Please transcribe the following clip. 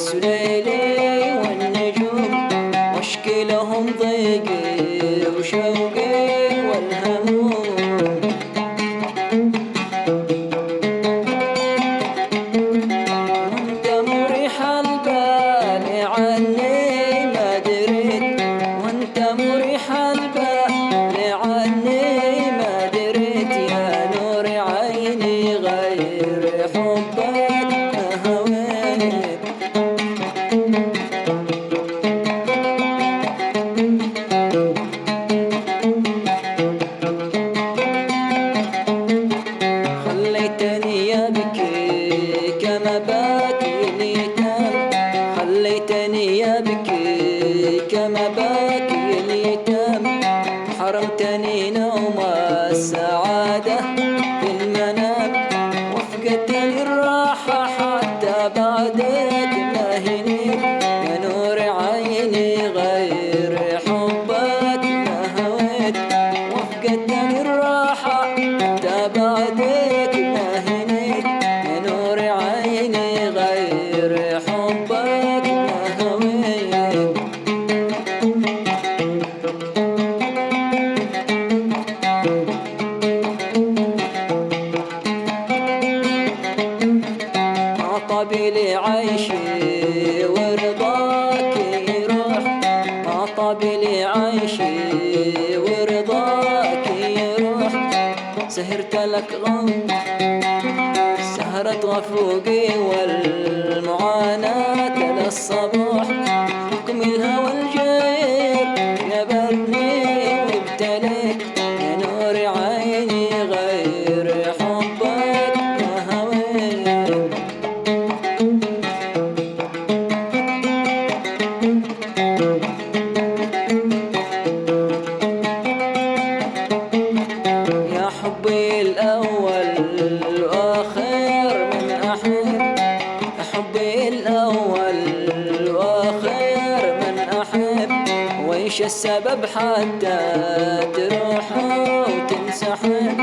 شمس ليلي والنجوم مشكلهم ضيقي وشوقي والهموم. وانت مريح البال عني ما دريت، وانت مريح البال عني ما دريت، يا نور عيني غير حبك ما هويت. خليتني يبكي كما باكي اليتام، خليتني يبكي كما باكي اليتام، حرمتني نوم السعادة في المنام، وفقدتني الراحة حتى بعدك ما هنيت، يا نور عيني غير حبك ما هويت. وفقدتني الراحة حتى بعدك ما هنيت، يا نور عيني غير حبك ما هويت. طبيلي عيشي ورضاك يروح، ما طبيلي عيشي ورضاك يروح، سهرت لك غم سهرة غفوقي والمعاناة للصباح، حكم الهوى الجير جبرني وابتليت، يا نور عيني غير حبك ما هويت. يا حبي الأول وآخر من أحب، حبي الأول وآخر من أحب، وإيش السبب حتى تروح وتنسحب،